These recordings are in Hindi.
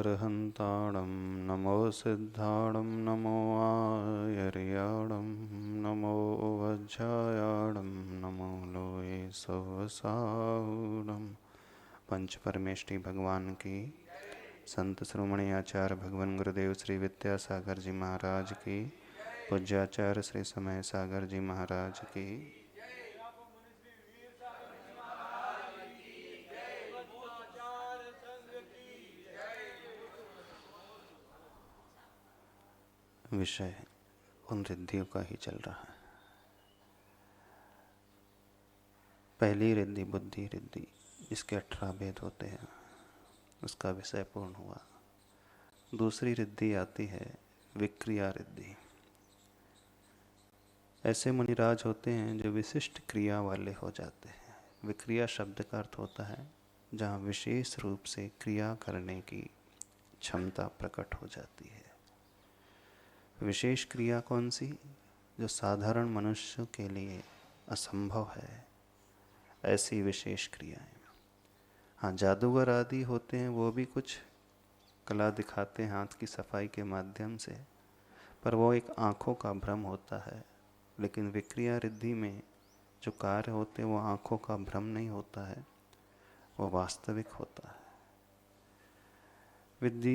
अरहन्ताणं नमो सिद्धाणं नमो आयर्याणं नमो वज्रायाणं नमो लोये सवसाहुणं। पंच परमेष्टि भगवान की, संत श्रोमणी आचार्य भगवान गुरुदेव श्री विद्यासागर जी महाराज की, पूज्याचार्य श्री समय सागर जी महाराज की। विषय उन रिद्धियों का ही चल रहा है। पहली रिद्धि बुद्धि रिद्धि, जिसके 18 भेद होते हैं, उसका विषय पूर्ण हुआ। दूसरी रिद्धि आती है विक्रिया रिद्धि। ऐसे मुनिराज होते हैं जो विशिष्ट क्रिया वाले हो जाते हैं। विक्रिया शब्द का अर्थ होता है जहाँ विशेष रूप से क्रिया करने की क्षमता प्रकट हो जाती है। विशेष क्रिया कौन सी? जो साधारण मनुष्य के लिए असंभव है, ऐसी विशेष क्रियाएं। हाँ, जादूगर आदि होते हैं, वो भी कुछ कला दिखाते हैं हाथ की सफाई के माध्यम से, पर वो एक आँखों का भ्रम होता है। लेकिन विक्रिया रिद्धि में जो कार्य होते हैं वो आँखों का भ्रम नहीं होता है, वो वास्तविक होता है।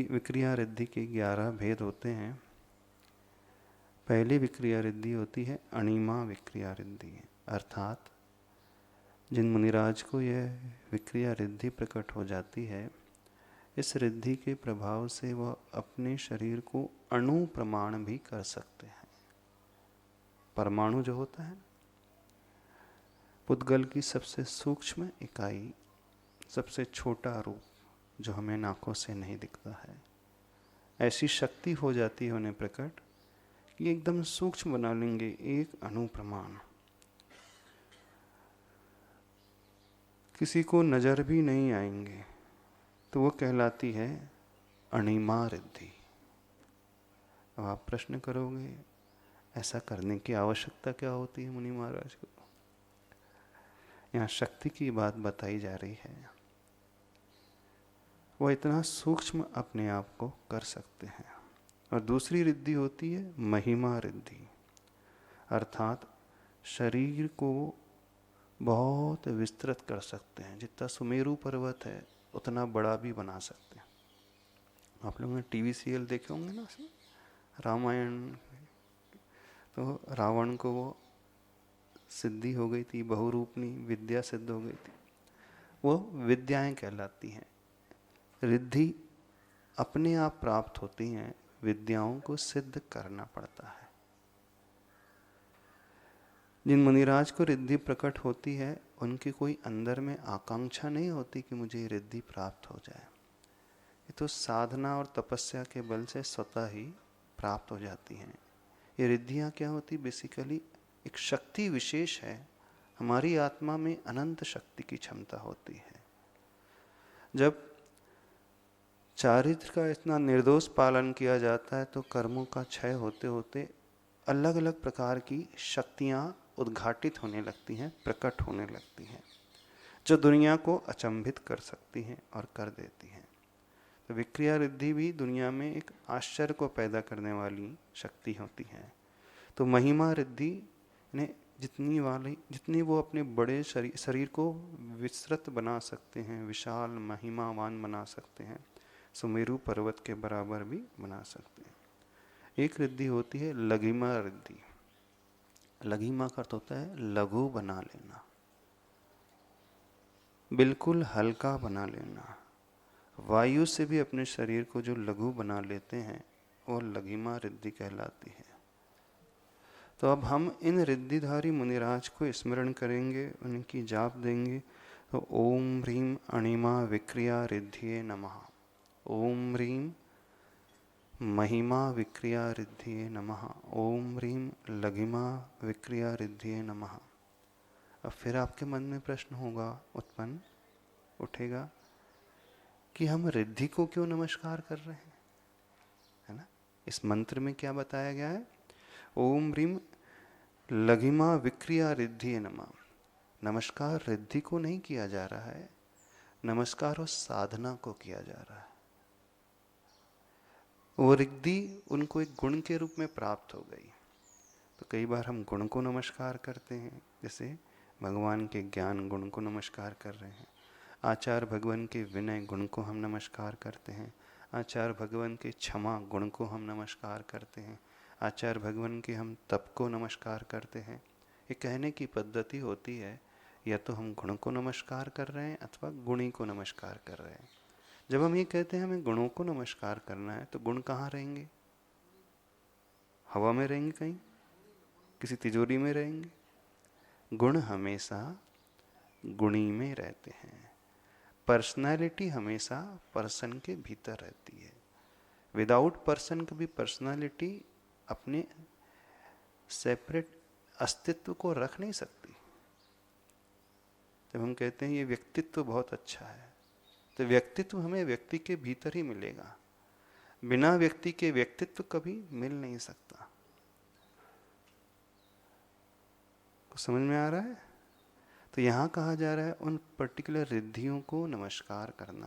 विक्रिया रिद्धि के 11 भेद होते हैं। पहली विक्रिया रिद्धि होती है अणिमा विक्रिया रिद्धि, अर्थात जिन मुनिराज को यह विक्रिया रिद्धि प्रकट हो जाती है, इस रिद्धि के प्रभाव से वह अपने शरीर को अणु प्रमाण भी कर सकते हैं। परमाणु जो होता है, पुद्गल की सबसे सूक्ष्म इकाई, सबसे छोटा रूप जो हमें आँखों से नहीं दिखता है, ऐसी शक्ति हो जाती है उन्हें प्रकट कि एकदम सूक्ष्म बना लेंगे, एक अणु प्रमाण। किसी को नजर भी नहीं आएंगे, तो वो कहलाती है अणिमा रिद्धि। अब आप प्रश्न करोगे, ऐसा करने की आवश्यकता क्या होती है मुनि महाराज को? यहाँ शक्ति की बात बताई जा रही है। वो इतना सूक्ष्म अपने आप को कर सकते हैं। और दूसरी रिद्धि होती है महिमा रिद्धि, अर्थात शरीर को बहुत विस्तृत कर सकते हैं। जितना सुमेरु पर्वत है उतना बड़ा भी बना सकते हैं। आप लोगों ने टीवी सीरियल देखे होंगे ना, रामायण। तो रावण को वो सिद्धि हो गई थी, बहुरूपनी विद्या सिद्ध हो गई थी। वो विद्याएं कहलाती हैं। रिद्धि अपने आप प्राप्त होती हैं, विद्याओं को सिद्ध करना पड़ता है। जिन मुनिराज को रिद्धि प्रकट होती है, उनकी कोई अंदर में आकांक्षा नहीं होती कि मुझे रिद्धि प्राप्त हो जाए। ये तो साधना और तपस्या के बल से स्वतः ही प्राप्त हो जाती हैं। ये रिद्धियाँ क्या होती? बेसिकली एक शक्ति विशेष है। हमारी आत्मा में अनंत शक्ति की क्षमता होती है। जब चारित्र का इतना निर्दोष पालन किया जाता है, तो कर्मों का क्षय होते होते अलग अलग प्रकार की शक्तियाँ उद्घाटित होने लगती हैं, प्रकट होने लगती हैं, जो दुनिया को अचंभित कर सकती हैं और कर देती हैं। तो विक्रिया रिद्धि भी दुनिया में एक आश्चर्य को पैदा करने वाली शक्ति होती है। तो महिमा रिद्धि ने जितनी वो अपने बड़े शरीर को विस्तृत बना सकते हैं, विशाल महिमावान बना सकते हैं, सुमेरु पर्वत के बराबर भी बना सकते हैं। एक रिद्धि होती है लघिमा रिद्धि। लघिमा का अर्थ होता है लघु बना लेना, बिल्कुल हल्का बना लेना। वायु से भी अपने शरीर को जो लघु बना लेते हैं, वो लघिमा रिद्धि कहलाती है। तो अब हम इन रिद्धिधारी मुनिराज को स्मरण करेंगे, उनकी जाप देंगे। तो ओम ह्रीम अणिमा विक्रिया रिद्धिये नमः, ओम ह्रीम महिमा विक्रिया रिद्धिये नमः, ओम ह्रीम लघिमा विक्रिया रिद्धिये नमः। अब फिर आपके मन में प्रश्न होगा, उत्पन्न उठेगा कि हम रिद्धि को क्यों नमस्कार कर रहे हैं, है ना? इस मंत्र में क्या बताया गया है? ओम ह्रीम लघिमा विक्रिया रिद्धिये नमः। नमस्कार रिद्धि को नहीं किया जा रहा है, नमस्कार उस साधना को किया जा रहा है। वो रिद्धि उनको एक गुण के रूप में प्राप्त हो गई। तो कई बार हम गुण को नमस्कार करते हैं, जैसे भगवान के ज्ञान गुण को नमस्कार कर रहे हैं। आचार्य भगवान के विनय गुण को हम नमस्कार करते हैं। आचार्य भगवान के क्षमा गुण को हम नमस्कार करते हैं। आचार्य भगवान के हम तप को नमस्कार करते हैं। ये कहने की पद्धति होती है, या तो हम गुण को नमस्कार कर रहे हैं अथवा गुणी को नमस्कार कर रहे हैं। जब हम ये कहते हैं हमें गुणों को नमस्कार करना है, तो गुण कहाँ रहेंगे? हवा में रहेंगे, कहीं किसी तिजोरी में रहेंगे? गुण हमेशा गुणी में रहते हैं। पर्सनालिटी हमेशा पर्सन के भीतर रहती है। विदाउट पर्सन कभी पर्सनालिटी अपने सेपरेट अस्तित्व को रख नहीं सकती। जब हम कहते हैं ये व्यक्तित्व बहुत अच्छा है, तो व्यक्तित्व हमें व्यक्ति के भीतर ही मिलेगा। बिना व्यक्ति के व्यक्तित्व कभी मिल नहीं सकता। कुछ समझ में आ रहा है? तो यहाँ कहा जा रहा है उन पर्टिकुलर रिद्धियों को नमस्कार करना।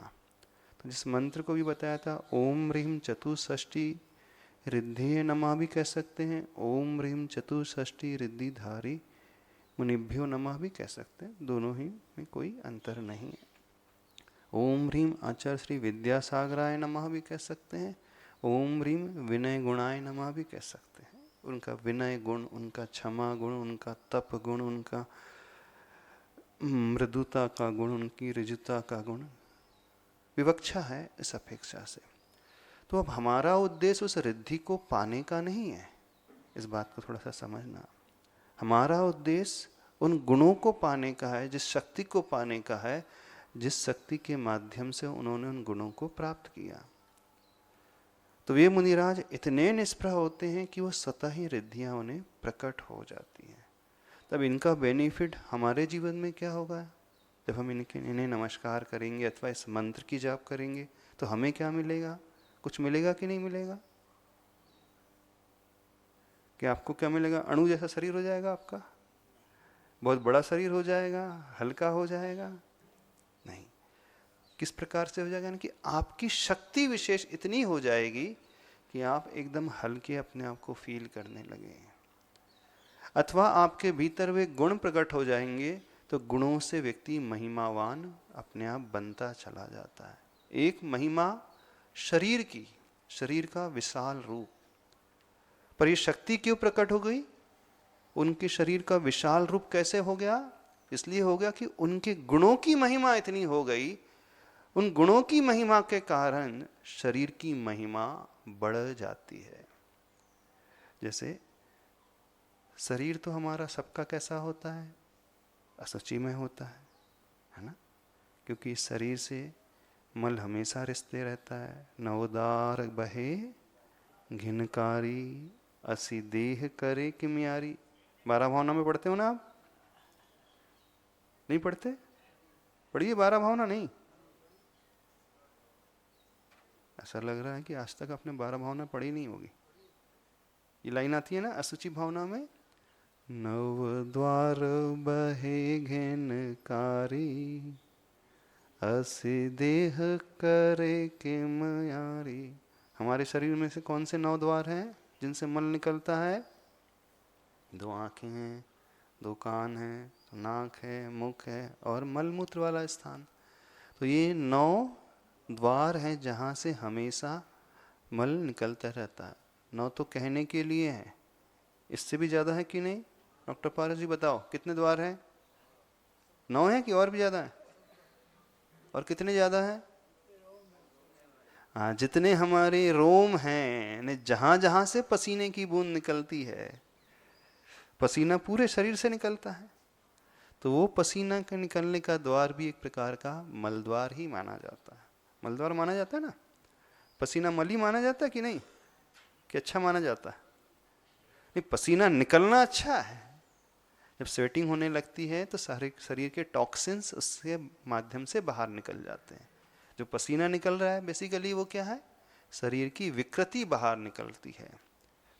तो जिस मंत्र को भी बताया था, ओम ह्रीम चतुष्षष्टि रिद्धि नमः भी कह सकते हैं, ओम ह्रीम चतुष्षष्टि रिद्धिधारी मुनिभ्यो नमः भी कह सकते हैं। दोनों ही में कोई अंतर नहीं है। ओम ह्रीम आचार्य श्री विद्यासागराय नमः भी कह सकते हैं, ओम ह्रीम विनय गुणाय नमः भी कह सकते हैं। उनका विनय गुण, उनका क्षमा गुण, उनका तप गुण, उनका मृदुता का गुण, उनकी ऋजुता का गुण विवक्षा है इस अपेक्षा से। तो अब हमारा उद्देश्य उस रिद्धि को पाने का नहीं है, इस बात को थोड़ा सा समझना। हमारा उद्देश्य उन गुणों को पाने का है, जिस शक्ति को पाने का है, जिस शक्ति के माध्यम से उन्होंने उन गुणों को प्राप्त किया। तो वे मुनिराज इतने निष्प्रह होते हैं कि वो स्वतः ही रिद्धियां उन्हें प्रकट हो जाती हैं। तब इनका बेनिफिट हमारे जीवन में क्या होगा? जब हम इन्हें नमस्कार करेंगे अथवा इस मंत्र की जाप करेंगे, तो हमें क्या मिलेगा? कुछ मिलेगा कि नहीं मिलेगा? कि आपको क्या मिलेगा? अणु जैसा शरीर हो जाएगा आपका? बहुत बड़ा शरीर हो जाएगा? हल्का हो जाएगा? नहीं। किस प्रकार से हो जाएगा? कि आपकी शक्ति विशेष इतनी हो जाएगी कि आप एकदम हल्के अपने आप को फील करने लगे। अथवा आपके भीतर वे गुण प्रकट हो जाएंगे, तो गुणों से व्यक्ति महिमावान अपने आप बनता चला जाता है। एक महिमा शरीर की, शरीर का विशाल रूप। पर ये शक्ति क्यों प्रकट हो गई? उनके शरीर का विशाल रूप कैसे हो गया? इसलिए हो गया कि उनके गुणों की महिमा इतनी हो गई। उन गुणों की महिमा के कारण शरीर की महिमा बढ़ जाती है। जैसे शरीर तो हमारा सबका कैसा होता है? असुचि में होता है ना? क्योंकि शरीर से मल हमेशा रिश्ते रहता है। नवदार बहे घिनकारी, असी देह करे किमियारी। 12 भावना में पढ़ते हो ना आप? नहीं पढ़ते? पढ़िए 12 भावना। नहीं, ऐसा लग रहा है कि आज तक आपने 12 भावना पढ़ी नहीं होगी। ये लाइन आती है ना असुचि भावना में, नव द्वार बहे घिनकारी, असी देह करे किमियारी। हमारे शरीर में से कौन से 9 द्वार हैं जिनसे मल निकलता है? 2 आंखें हैं, 2 कान हैं, नाक है, मुख है और मलमूत्र वाला स्थान। तो ये 9 द्वार हैं जहाँ से हमेशा मल निकलता रहता है। 9 तो कहने के लिए है, इससे भी ज़्यादा है कि नहीं? डॉक्टर पारस जी बताओ, कितने द्वार हैं? 9 हैं कि और भी ज़्यादा है? और कितने ज़्यादा है? हाँ, जितने हमारे रोम हैं, जहाँ जहाँ से पसीने की बूंद निकलती है, पसीना पूरे शरीर से निकलता है, तो वो पसीना के निकलने का द्वार भी एक प्रकार का मल द्वार ही माना जाता है। मल द्वार माना जाता है ना? पसीना मल ही माना जाता है कि नहीं? कि अच्छा माना जाता है? नहीं, पसीना निकलना अच्छा है। जब स्वेटिंग होने लगती है तो सारे शरीर के टॉक्सिन्स उसके माध्यम से बाहर निकल जाते हैं। जो पसीना निकल रहा है बेसिकली वो क्या है? शरीर की विकृति बाहर निकलती है।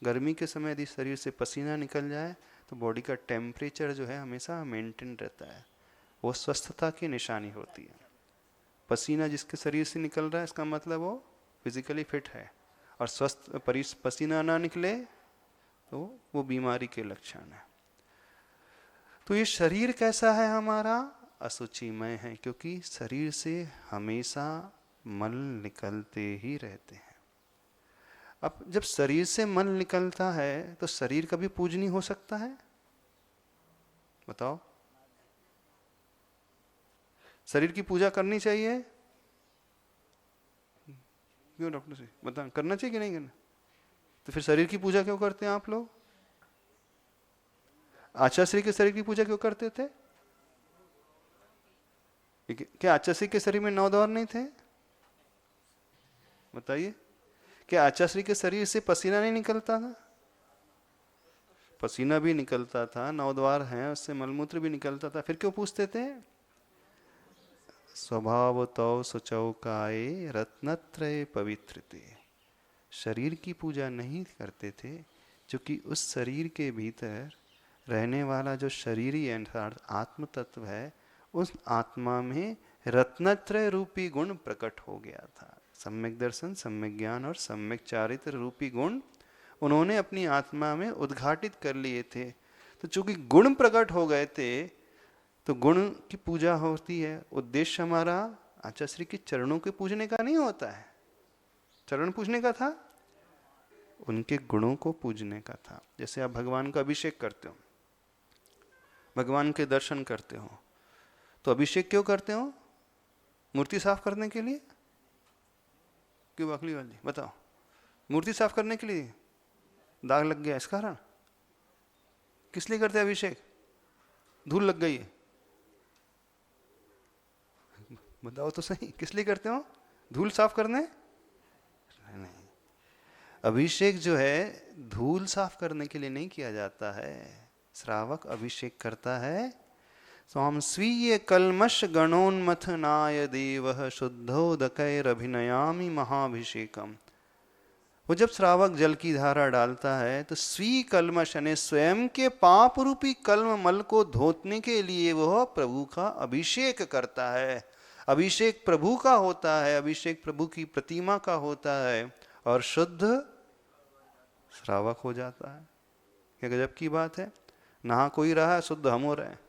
गर्मी के समय यदि शरीर से पसीना निकल जाए तो बॉडी का टेम्परेचर जो है हमेशा मेंटेन रहता है, वो स्वस्थता की निशानी होती है। पसीना जिसके शरीर से निकल रहा है इसका मतलब वो फिजिकली फिट है, और स्वस्थ पसीना ना निकले तो वो बीमारी के लक्षण है। तो ये शरीर कैसा है हमारा? असुचिमय है, क्योंकि शरीर से हमेशा मल निकलते ही रहते हैं। अब जब शरीर से मल निकलता है तो शरीर कभी पूजनीय हो सकता है? बताओ। शरीर की पूजा करनी चाहिए? क्यों डॉक्टर से बता, करना चाहिए कि नहीं करना? तो फिर शरीर की पूजा क्यों करते हैं आप लोग? आचार्य के शरीर की पूजा क्यों करते थे? क्या आचार्य के शरीर में 9 द्वार नहीं थे? बताइए। क्या आचार्य के शरीर से पसीना नहीं निकलता था? पसीना भी निकलता था, 9 द्वार हैं, उससे मलमूत्र भी निकलता था, फिर क्यों पूछते थे? स्वभाव तो सुचौकाए रत्नत्रय पवित्रते। शरीर की पूजा नहीं करते थे, क्योंकि उस शरीर के भीतर रहने वाला जो शरीरी अर्थात आत्म तत्व है, उस आत्मा में रत्नत्रय रूपी गुण प्रकट हो गया था। सम्यक दर्शन, सम्यक ज्ञान और सम्यक चारित्र रूपी गुण उन्होंने अपनी आत्मा में उद्घाटित कर लिए थे। तो चूंकि गुण प्रकट हो गए थे तो गुण की पूजा होती है। उद्देश्य हमारा आचार्य श्री के चरणों के पूजने का नहीं होता है। चरण पूजने का था, उनके गुणों को पूजने का था। जैसे आप भगवान का अभिषेक करते हो, भगवान के दर्शन करते हो, तो अभिषेक क्यों करते हो? मूर्ति साफ करने के लिए? क्यों बकली वाली बताओ? मूर्ति साफ करने के लिए, दाग लग गया इस कारण? किस लिए करते हैं अभिषेक? धूल लग गई है, बताओ तो सही, किस लिए करते हो? धूल साफ करने? नहीं, अभिषेक जो है धूल साफ करने के लिए नहीं किया जाता है। श्रावक अभिषेक करता है स्वाम स्वीय कलमश गणोन्मथनाय देवः शुद्धोदकैरभिनयामि महाभिषेकम। वो जब श्रावक जल की धारा डालता है तो स्वी कलमश यानी स्वयं के पाप रूपी कल्म मल को धोने के लिए वह प्रभु का अभिषेक करता है। अभिषेक प्रभु का होता है, अभिषेक प्रभु की प्रतिमा का होता है और शुद्ध श्रावक हो जाता है। क्या गजब की बात है। नहा कोई रहा है, शुद्ध हम हो रहे हैं।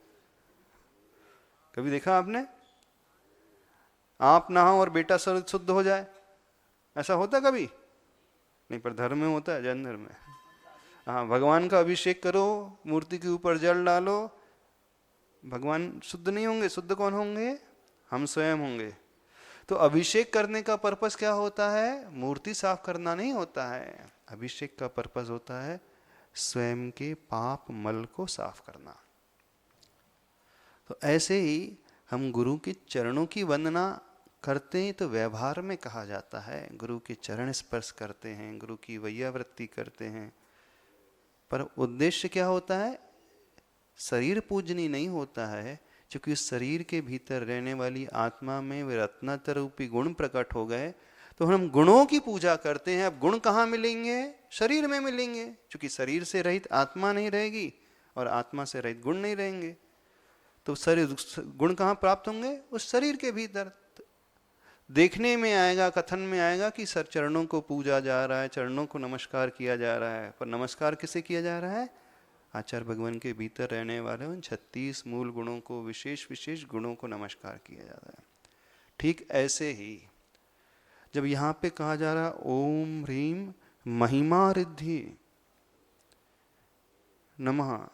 कभी देखा आपने? आप नहाओ और बेटा शुद्ध हो जाए, ऐसा होता कभी नहीं, पर धर्म में होता है, जैन धर्म में। हाँ, भगवान का अभिषेक करो, मूर्ति के ऊपर जल डालो, भगवान शुद्ध नहीं होंगे? शुद्ध कौन होंगे? हम स्वयं होंगे। तो अभिषेक करने का पर्पस क्या होता है? मूर्ति साफ करना नहीं होता है। अभिषेक का पर्पस होता है स्वयं के पाप मल को साफ करना। तो ऐसे ही हम गुरु के चरणों की वंदना करते हैं तो व्यवहार में कहा जाता है गुरु के चरण स्पर्श करते हैं, गुरु की वैयावृत्ति करते हैं, पर उद्देश्य क्या होता है? शरीर पूजनी नहीं होता है, क्योंकि उस शरीर के भीतर रहने वाली आत्मा में वे रत्नातर रूपी गुण प्रकट हो गए, तो हम गुणों की पूजा करते हैं। अब गुण कहाँ मिलेंगे? शरीर में मिलेंगे, क्योंकि शरीर से रहित आत्मा नहीं रहेगी और आत्मा से रहित गुण नहीं रहेंगे। तो शरीर गुण कहाँ प्राप्त होंगे? उस शरीर के भीतर। देखने में आएगा, कथन में आएगा कि सर चरणों को पूजा जा रहा है, चरणों को नमस्कार किया जा रहा है, पर नमस्कार किसे किया जा रहा है? आचार्य भगवान के भीतर रहने वाले उन 36 मूल गुणों को, विशेष विशेष गुणों को नमस्कार किया जा रहा है। ठीक ऐसे ही जब यहाँ पे कहा जा रहा ओम ह्रीम महिमा रिद्धि नमः,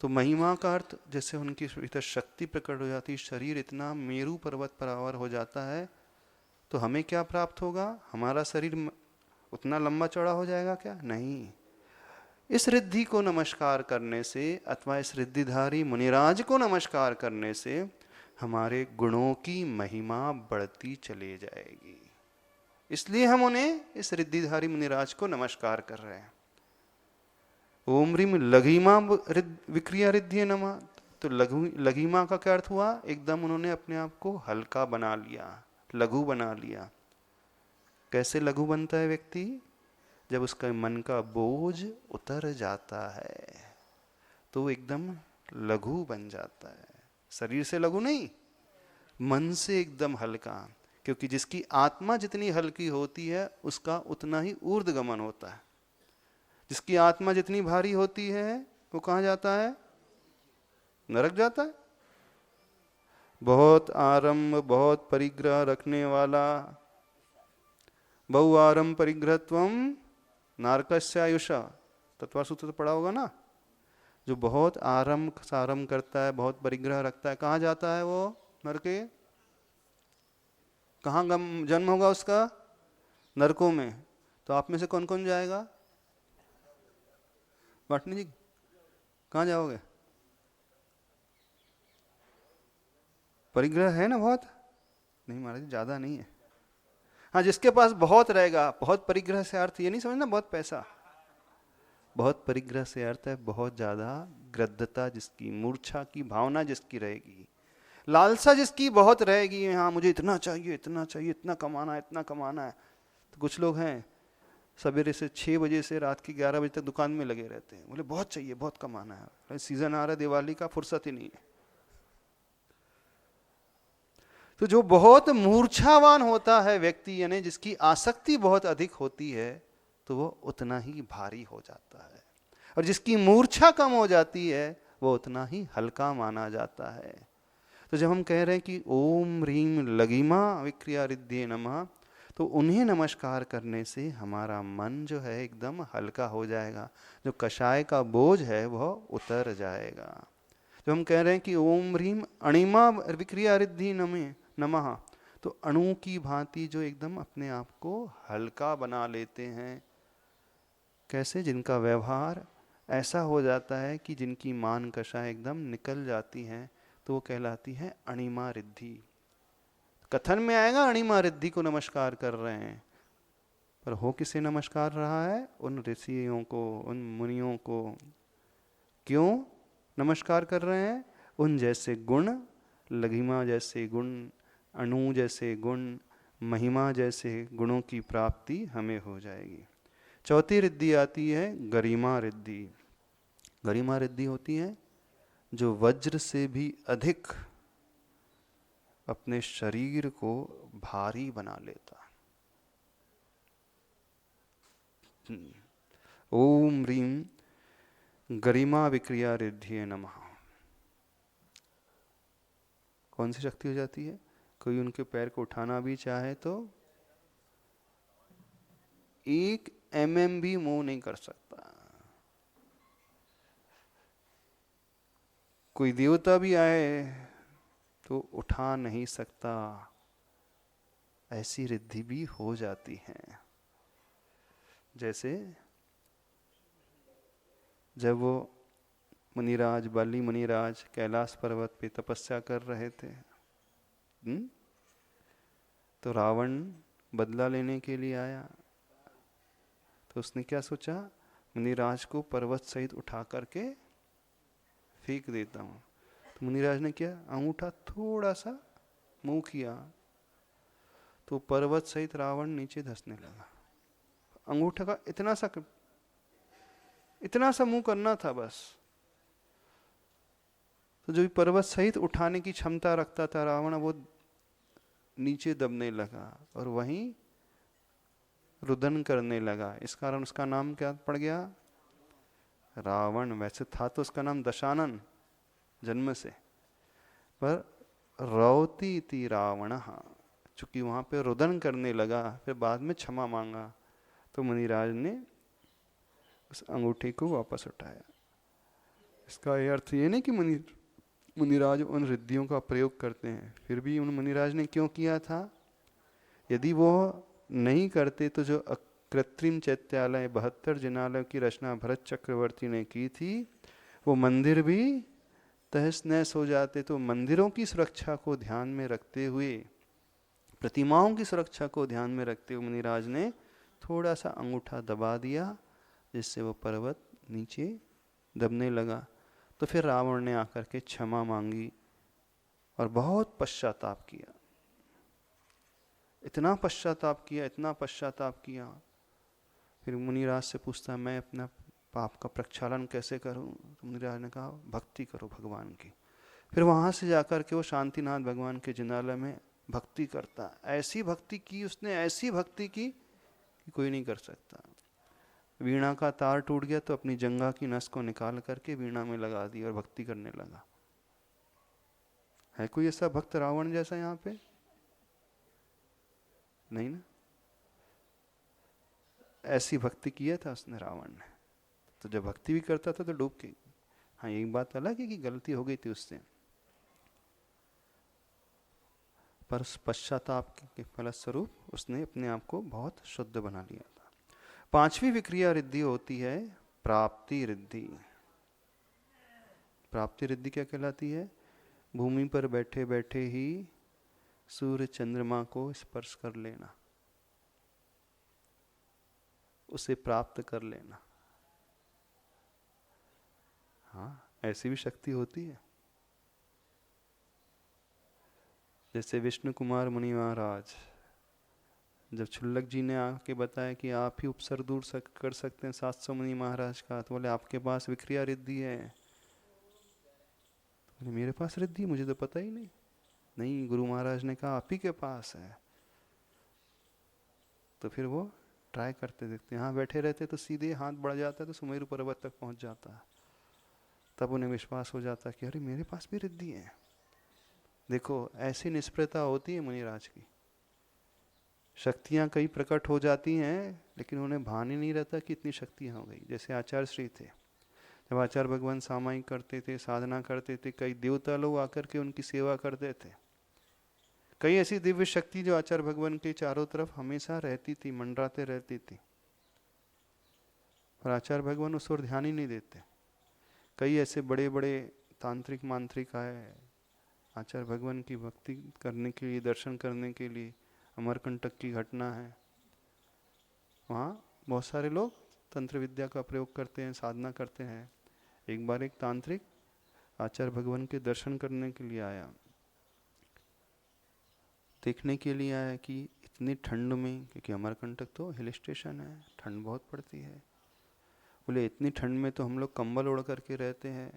तो महिमा का अर्थ जैसे उनकी भीतर शक्ति प्रकट हो जाती, शरीर इतना मेरू पर्वत पर आवर हो जाता है, तो हमें क्या प्राप्त होगा? हमारा शरीर उतना लंबा चौड़ा हो जाएगा क्या? नहीं। इस रिद्धि को नमस्कार करने से अथवा इस रिद्धिधारी मुनिराज को नमस्कार करने से हमारे गुणों की महिमा बढ़ती चली जाएगी। इसलिए हम उन्हें, इस रिद्धिधारी मुनिराज को नमस्कार कर रहे हैं। ओम ह्रीम लघिमा विक्रिया रिद्धि नमः। तो लघिमा का क्या अर्थ हुआ? एकदम उन्होंने अपने आप को हल्का बना लिया, लघु बना लिया। कैसे लघु बनता है व्यक्ति? जब उसका मन का बोझ उतर जाता है तो वो एकदम लघु बन जाता है। शरीर से लघु नहीं, मन से एकदम हल्का। क्योंकि जिसकी आत्मा जितनी हल्की होती है उसका उतना ही ऊर्ध्वगमन होता है। जिसकी आत्मा जितनी भारी होती है वो कहाँ जाता है? नरक जाता है। बहुत आरंभ, बहुत परिग्रह रखने वाला, बहु आरंभ परिग्रहत्वम नारकस्य आयुषा, तत्वासूत्र तो पढ़ा होगा ना। जो बहुत आरंभ सारंभ करता है, बहुत परिग्रह रखता है, कहाँ जाता है वो? नरके। कहाँ जन्म होगा उसका? नरकों में। तो आप में से कौन कौन जाएगा? वाटनी जी कहाँ जाओगे? परिग्रह है ना बहुत? नहीं महाराज जी, ज्यादा नहीं है। हाँ, जिसके पास बहुत रहेगा, बहुत परिग्रह से अर्थ ये नहीं समझना बहुत पैसा। बहुत परिग्रह से अर्थ है बहुत ज्यादा गृद्धता, जिसकी मूर्छा की भावना जिसकी रहेगी, लालसा जिसकी बहुत रहेगी, हाँ मुझे इतना चाहिए, इतना चाहिए, इतना कमाना है, इतना कमाना है। तो कुछ लोग हैं सवेरे से 6 बजे से रात के 11 बजे तक दुकान में लगे रहते हैं, बोले बहुत चाहिए, बहुत कमाना है, सीजन आ रहा है दिवाली का, फुर्सत ही नहीं है। तो जो बहुत मूर्छावान होता है व्यक्ति, यानी जिसकी आसक्ति बहुत अधिक होती है, तो वो उतना ही भारी हो जाता है, और जिसकी मूर्छा कम हो जाती है वो उतना ही हल्का माना जाता है। तो जब हम कह रहे हैं कि ओम ह्रीम लघिमा विक्रिया रिद्धि नमः, तो उन्हें नमस्कार करने से हमारा मन जो है एकदम हल्का हो जाएगा, जो कषाय का बोझ है वह उतर जाएगा। जब हम कह रहे हैं कि ओम ह्रीम अणिमा विक्रिया रिद्धि नमः, तो अणु की भांति जो एकदम अपने आप को हल्का बना लेते हैं। कैसे? जिनका व्यवहार ऐसा हो जाता है कि जिनकी मान कषाय एकदम निकल जाती हैं, तो वो कहलाती है अणिमा रिद्धि। कथन में आएगा अणिमा रिद्धि को नमस्कार कर रहे हैं, पर हो किसे नमस्कार रहा है? उन ऋषियों को, उन मुनियों को। क्यों नमस्कार कर रहे हैं? उन जैसे गुण, लघिमा जैसे गुण, अणु जैसे गुण, महिमा जैसे गुणों की प्राप्ति हमें हो जाएगी। चौथी रिद्धि आती है गरिमा रिद्धि। गरिमा रिद्धि होती है जो वज्र से भी अधिक अपने शरीर को भारी बना लेता। ओम ह्रीम गरिमा विक्रिया रिद्धिये नमः। कौन सी शक्ति हो जाती है? कोई उनके पैर को उठाना भी चाहे तो 1 mm भी मूव नहीं कर सकता। कोई देवता भी आए तो उठा नहीं सकता। ऐसी रिद्धि भी हो जाती है। जैसे जब वो मुनिराज, बाली मुनिराज कैलाश पर्वत पे तपस्या कर रहे थे, तो रावण बदला लेने के लिए आया। तो उसने क्या सोचा? मुनिराज को पर्वत सहित उठा करके फेंक देता हूँ। तो मुनिराज ने क्या? अंगूठा थोड़ा सा मुंह किया तो पर्वत सहित रावण नीचे धंसने लगा। अंगूठा का इतना सा मुंह करना था बस। तो जो पर्वत सहित उठाने की क्षमता रखता था रावण, वो नीचे दबने लगा और वहीं रुदन करने लगा। इस कारण उसका नाम क्या पड़ गया? रावण। वैसे था तो उसका नाम दशानन जन्म से, पर रौती थी रावण, चूंकि वहां पे रुदन करने लगा, फिर बाद में क्षमा मांगा, तो मुनिराज ने उस अंगूठी को वापस उठाया। इसका यह अर्थ ये नहीं कि मुनिराज उन रिद्धियों का प्रयोग करते हैं, फिर भी उन मुनिराज ने क्यों किया था? यदि वो नहीं करते तो जो कृत्रिम चैत्यालय 72 जिनालय की रचना भरत चक्रवर्ती ने की थी, वो मंदिर भी तहस नहस हो जाते। तो मंदिरों की सुरक्षा को ध्यान में रखते हुए, प्रतिमाओं की सुरक्षा को ध्यान में रखते हुए मुनिराज ने थोड़ा सा अंगूठा दबा दिया, जिससे वो पर्वत नीचे दबने लगा। तो फिर रावण ने आकर के क्षमा मांगी और बहुत पश्चाताप किया, इतना पश्चाताप किया। फिर मुनिराज से पूछता, मैं अपना पाप का प्रक्षालन कैसे करूं? तो मुनिराज ने कहा, भक्ति करो भगवान की। फिर वहां से जाकर के वो शांतिनाथ भगवान के जिनालय में भक्ति करता। ऐसी भक्ति की उसने, ऐसी भक्ति की कि कोई नहीं कर सकता। वीणा का तार टूट गया तो अपनी जंघा की नस को निकाल करके वीणा में लगा दी और भक्ति करने लगा। है कोई ऐसा भक्त रावण जैसा यहाँ पे? नहीं ना। ऐसी भक्ति किया था उसने रावण ने। तो जब भक्ति भी करता था तो डूब के, हाँ एक बात अलग है कि गलती हो गई थी उससे, पर पश्चाताप के फलस्वरूप उसने अपने आप को बहुत शुद्ध बना लिया था। पांचवी विक्रिया रिद्धि होती है प्राप्ति रिद्धि। प्राप्ति रिद्धि क्या कहलाती है? भूमि पर बैठे बैठे ही सूर्य चंद्रमा को स्पर्श कर लेना, उसे प्राप्त कर लेना। हाँ, ऐसी भी शक्ति होती है। जैसे विष्णु कुमार मुनि महाराज, जब छुल्लक जी ने आके बताया कि आप ही उपसर दूर कर सकते हैं 700 मुनि महाराज का, तो बोले आपके पास विक्रिया रिद्धि है। तो बोले मेरे पास रिद्धि, मुझे तो पता ही नहीं। नहीं, गुरु महाराज ने कहा आप ही के पास है। तो फिर वो ट्राई करते देखते, यहाँ बैठे रहते तो सीधे हाथ बढ़ जाता है तो सुमेरु पर्वत तक पहुंच जाता है। तब उन्हें विश्वास हो जाता कि अरे मेरे पास भी रिद्धि है। देखो ऐसी निष्प्रता होती है मुनिराज की। शक्तियां कई प्रकट हो जाती हैं लेकिन उन्हें भान ही नहीं रहता कि इतनी शक्तियां हो गई। जैसे आचार्य श्री थे, जब आचार्य भगवान सामायिक करते थे, साधना करते थे, कई देवता लोग आकर के उनकी सेवा करते थे। कई ऐसी दिव्य शक्ति जो आचार्य भगवान के चारों तरफ हमेशा रहती थी, मंडराते रहती थी, पर आचार्य भगवान उस ओर ध्यान ही नहीं देते। कई ऐसे बड़े बड़े तांत्रिक मांत्रिक आए आचार्य भगवान की भक्ति करने के लिए, दर्शन करने के लिए। अमरकंटक की घटना है, वहाँ बहुत सारे लोग तंत्र विद्या का प्रयोग करते हैं, साधना करते हैं। एक बार एक तांत्रिक आचार्य भगवान के दर्शन करने के लिए आया, देखने के लिए आया कि इतनी ठंड में, क्योंकि अमरकंटक तो हिल स्टेशन है, ठंड बहुत पड़ती है। बोले इतनी ठंड में तो हम लोग कंबल ओढ़ करके रहते हैं।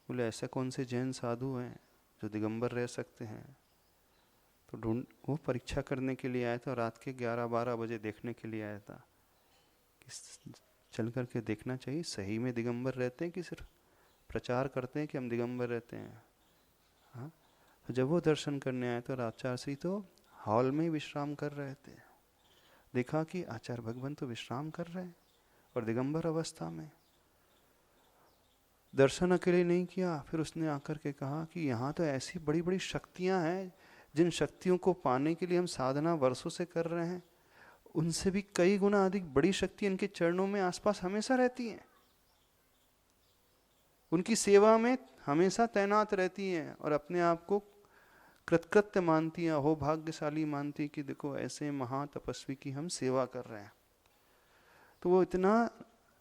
बोले ऐसे कौन से जैन साधु हैं जो दिगंबर रह सकते हैं? तो वो परीक्षा करने के लिए आया था। रात के 11-12 बजे देखने के लिए आया था कि चल करके देखना चाहिए सही में दिगंबर रहते हैं कि सिर्फ प्रचार करते हैं कि हम दिगंबर रहते हैं। हाँ, तो जब वो दर्शन करने आए तो आचार्य श्री तो हॉल में विश्राम कर रहे थे। देखा कि आचार्य भगवान तो विश्राम कर रहे हैं और दिगंबर अवस्था में। दर्शन अकेले नहीं किया, फिर उसने आकर के कहा कि यहाँ तो ऐसी बड़ी बड़ी शक्तियाँ हैं जिन शक्तियों को पाने के लिए हम साधना वर्षों से कर रहे हैं, उनसे भी कई गुना अधिक बड़ी शक्ति इनके चरणों में आसपास हमेशा रहती हैं, उनकी सेवा में हमेशा तैनात रहती हैं और अपने आप को कृतकृत्य मानती हैं, हो भाग्यशाली मानती कि देखो ऐसे महातपस्वी की हम सेवा कर रहे हैं। तो वो इतना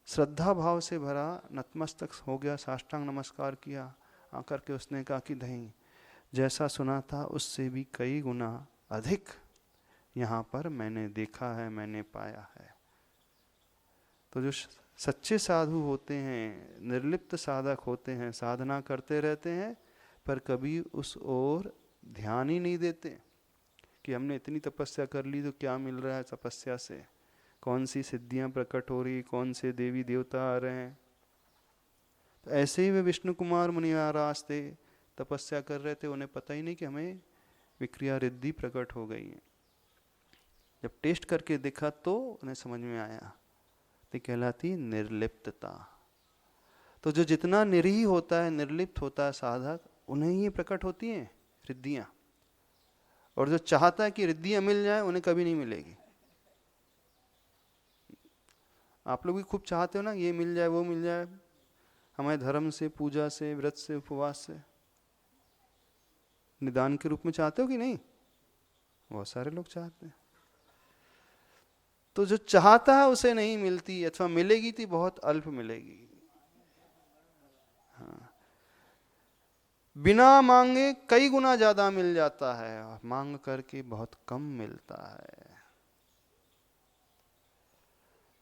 श्रद्धा भाव से भरा नतमस्तक हो गया, साष्टांग नमस्कार किया। आकर के उसने कहा कि नहीं, जैसा सुना था उससे भी कई गुना अधिक यहाँ पर मैंने देखा है, मैंने पाया है। तो जो सच्चे साधु होते हैं, निर्लिप्त साधक होते हैं, साधना करते रहते हैं पर कभी उस ओर ध्यान ही नहीं देते कि हमने इतनी तपस्या कर ली तो क्या मिल रहा है तपस्या से, कौन सी सिद्धियां प्रकट हो रही, कौन से देवी देवता आ रहे हैं। तो ऐसे ही वे विष्णु कुमार मुनि महाराज थे, तपस्या कर रहे थे, उन्हें पता ही नहीं कि हमें विक्रिया रिद्धि प्रकट हो गई है। जब टेस्ट करके देखा तो उन्हें समझ में आया, तो कहलाती निर्लिप्तता। तो जो जितना निरीह होता है, निर्लिप्त होता है साधक, उन्हें ही प्रकट होती हैं रिद्धियां। और जो चाहता है कि रिद्धियां मिल जाए, उन्हें कभी नहीं मिलेगी। आप लोग भी खूब चाहते हो ना, ये मिल जाए वो मिल जाए, हमारे धर्म से, पूजा से, व्रत से, उपवास से, निदान के रूप में चाहते हो कि नहीं? बहुत सारे लोग चाहते हैं। तो जो चाहता है उसे नहीं मिलती, अथवा मिलेगी तो बहुत अल्प मिलेगी। हाँ, बिना मांगे कई गुना ज्यादा मिल जाता है और मांग करके बहुत कम मिलता है।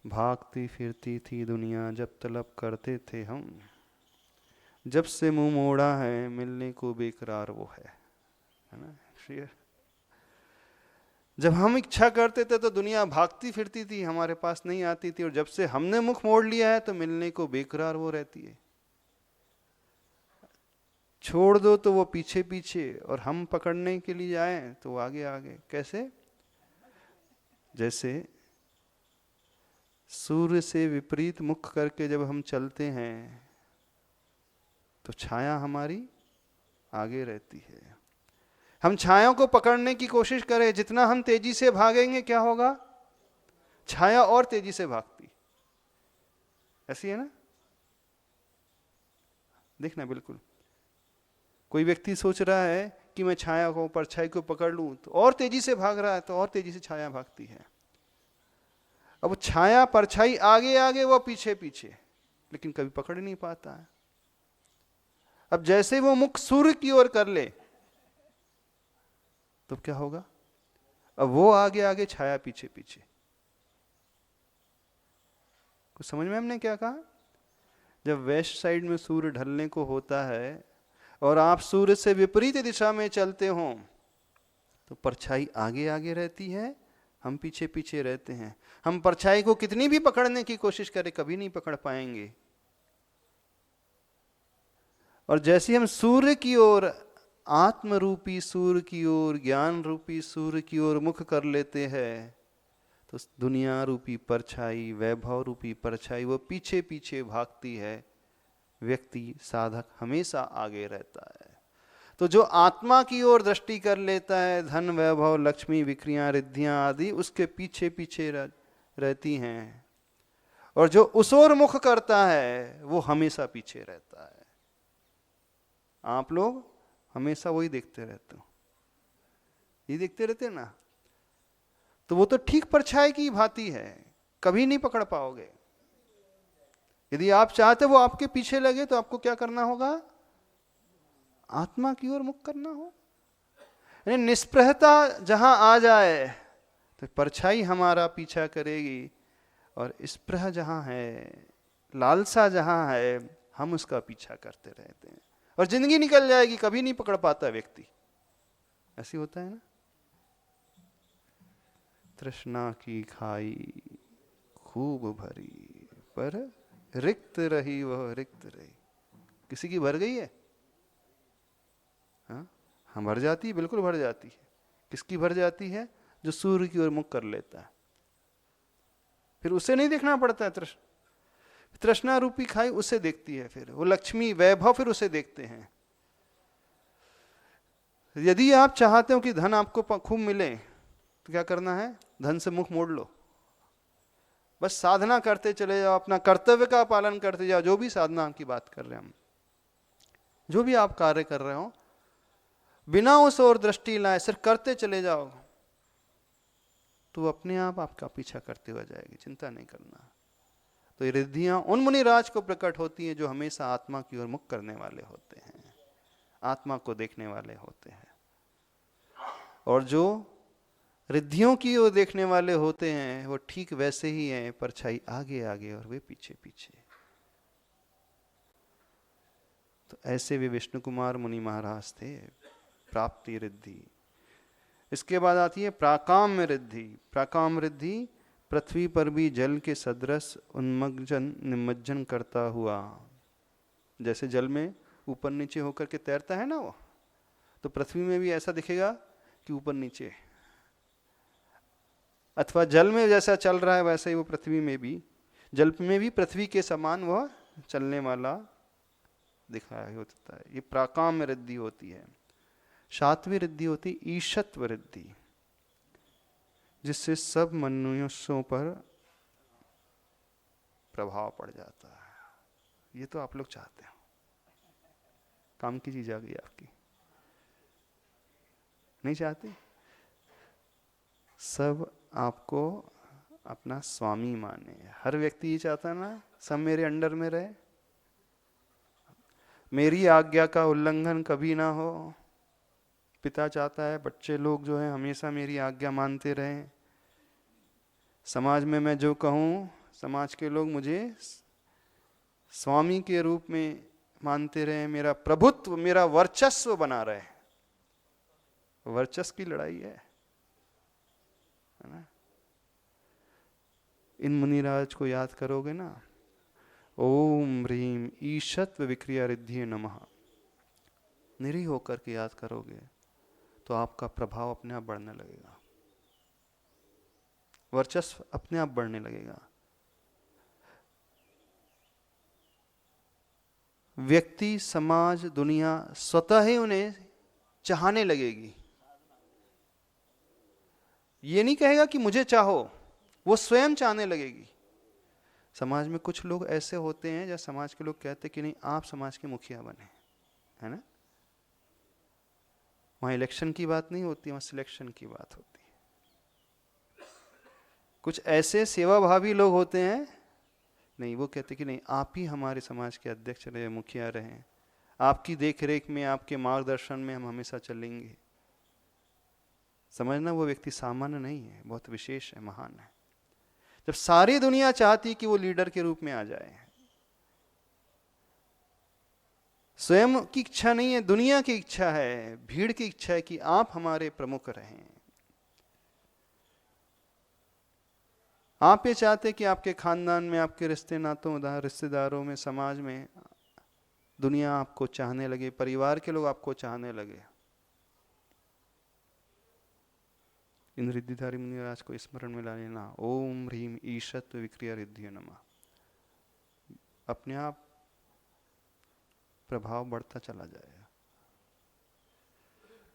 भागती फिरती थी दुनिया जब तलब करते थे हम, जब से मुंह मोड़ा है मिलने को बेकरार वो है ना। जब हम इच्छा करते थे तो दुनिया भागती फिरती थी, हमारे पास नहीं आती थी, और जब से हमने मुख मोड़ लिया है तो मिलने को बेकरार वो रहती है। छोड़ दो तो वो पीछे पीछे, और हम पकड़ने के लिए जाएं तो आगे आगे। कैसे? जैसे सूर्य से विपरीत मुख करके जब हम चलते हैं तो छाया हमारी आगे रहती है। हम छाया को पकड़ने की कोशिश करें, जितना हम तेजी से भागेंगे क्या होगा? छाया और तेजी से भागती। ऐसी है ना? देखना बिल्कुल, कोई व्यक्ति सोच रहा है कि मैं छाया को, परछाई को पकड़ लूं, तो और तेजी से भाग रहा है, तो और तेजी से छाया भागती है। अब छाया परछाई आगे आगे, वो पीछे पीछे, लेकिन कभी पकड़ नहीं पाता है। अब जैसे वो मुख सूर्य की ओर कर ले तो क्या होगा? अब वो आगे आगे, छाया पीछे पीछे। कुछ समझ में हमने क्या कहा? जब वेस्ट साइड में सूर्य ढलने को होता है और आप सूर्य से विपरीत दिशा में चलते हो तो परछाई आगे आगे रहती है, हम पीछे पीछे रहते हैं। हम परछाई को कितनी भी पकड़ने की कोशिश करें, कभी नहीं पकड़ पाएंगे। और जैसे हम सूर्य की ओर, आत्म रूपी सूर्य की ओर, ज्ञान रूपी सूर्य की ओर मुख कर लेते हैं, तो दुनिया रूपी परछाई, वैभव रूपी परछाई वो पीछे पीछे भागती है। व्यक्ति, साधक हमेशा आगे रहता है। तो जो आत्मा की ओर दृष्टि कर लेता है, धन, वैभव, लक्ष्मी, विक्रियां, रिद्धियां आदि उसके पीछे पीछे रहती हैं, और जो उस ओर मुख करता है वो हमेशा पीछे रहता है। आप लोग हमेशा वही देखते रहते हो, ये देखते रहते ना, तो वो तो ठीक परछाई की भांति है, कभी नहीं पकड़ पाओगे। यदि आप चाहते वो आपके पीछे लगे तो आपको क्या करना होगा? आत्मा की ओर मुख करना हो। यानी निष्प्रहता जहां आ जाए तो परछाई हमारा पीछा करेगी, और स्प्रह जहां है, लालसा जहां है, हम उसका पीछा करते रहते हैं, और जिंदगी निकल जाएगी, कभी नहीं पकड़ पाता व्यक्ति। ऐसी होता है ना? तृष्णा की खाई खूब भरी, पर रिक्त रही वह रिक्त रही। किसी की भर गई है? हाँ, भर जाती है, बिल्कुल भर जाती है। किसकी भर जाती है? जो सूर्य की ओर मुख कर लेता है। फिर उसे नहीं देखना पड़ता है, तृष्णा रूपी खाई उसे देखती है, फिर वो लक्ष्मी, वैभव, फिर उसे देखते हैं। यदि आप चाहते हो कि धन आपको खूब मिले तो क्या करना है? धन से मुख मोड़ लो, बस साधना करते चले जाओ, अपना कर्तव्य का पालन करते जाओ। जो भी साधना की बात कर रहे हैं हम, जो भी आप कार्य कर रहे हो, बिना उस ओर दृष्टि लाए सिर्फ करते चले जाओ, तो अपने आप आपका पीछा करते हुए जाएगी, चिंता नहीं करना। तो ये रिद्धियां उन मुनिराज को प्रकट होती हैं जो हमेशा आत्मा की ओर मुख करने वाले होते हैं, आत्मा को देखने वाले होते हैं। और जो रिद्धियों की ओर देखने वाले होते हैं वो ठीक वैसे ही हैं, परछाई आगे आगे और वे पीछे पीछे। तो ऐसे वे विष्णु कुमार मुनि महाराज थे। प्राप्ति रिद्धि। इसके बाद आती है प्राकाम्य रिद्धि। प्राकाम्य रिद्धि पृथ्वी पर भी जल के सदृश उन्मज्जन निमज्जन करता हुआ, जैसे जल में ऊपर नीचे होकर के तैरता है ना वो, तो पृथ्वी में भी ऐसा दिखेगा कि ऊपर नीचे, अथवा जल में जैसा चल रहा है वैसे ही वो पृथ्वी में भी, जल में भी पृथ्वी के समान वह चलने वाला दिखाया होता है। ये प्राकाम्य रिद्धि होती है। सातवीं रिद्धि होती ईशत्व रिद्धि, जिससे सब मनुष्यों पर प्रभाव पड़ जाता है। ये तो आप लोग चाहते हो, काम की चीज आ गई आपकी, नहीं चाहते? सब आपको अपना स्वामी माने। हर व्यक्ति ये चाहता है ना, सब मेरे अंडर में रहे, मेरी आज्ञा का उल्लंघन कभी ना हो। पिता चाहता है बच्चे लोग जो हैं हमेशा मेरी आज्ञा मानते रहें। समाज में मैं जो कहूँ समाज के लोग मुझे स्वामी के रूप में मानते रहें, मेरा प्रभुत्व, मेरा वर्चस्व बना रहे। वर्चस्व की लड़ाई है। है ना। इन मुनिराज को याद करोगे ना, ओम ह्रीम ईशत्व विक्रिया रिद्धि नमः, निरीह होकर के याद करोगे तो आपका प्रभाव अपने आप बढ़ने लगेगा, वर्चस्व अपने आप बढ़ने लगेगा। व्यक्ति, समाज, दुनिया स्वतः ही उन्हें चाहने लगेगी। ये नहीं कहेगा कि मुझे चाहो, वो स्वयं चाहने लगेगी। समाज में कुछ लोग ऐसे होते हैं जैसे समाज के लोग कहते कि नहीं आप समाज के मुखिया बने, है ना। वहां इलेक्शन की बात नहीं होती, वहां सिलेक्शन की बात होती है। कुछ ऐसे सेवाभावी लोग होते हैं, नहीं वो कहते कि नहीं आप ही हमारे समाज के अध्यक्ष रहे, मुखिया रहे, आपकी देखरेख में, आपके मार्गदर्शन में हम हमेशा चलेंगे। समझना वो व्यक्ति सामान्य नहीं है, बहुत विशेष है, महान है। जब सारी दुनिया चाहती कि वो लीडर के रूप में आ जाए, स्वयं की इच्छा नहीं है, दुनिया की इच्छा है, भीड़ की इच्छा है कि आप हमारे प्रमुख रहें। आप ये चाहते कि आपके खानदान में, आपके रिश्ते नातों, रिश्तेदारों में, समाज में दुनिया आपको चाहने लगे, परिवार के लोग आपको चाहने लगे। इन रिद्धिधारी मुनिराज को स्मरण में ला लेना, ओम ह्रीम ईशत्व विक्रिया रिद्धि नमः। अपने आप प्रभाव बढ़ता चला जाएगा।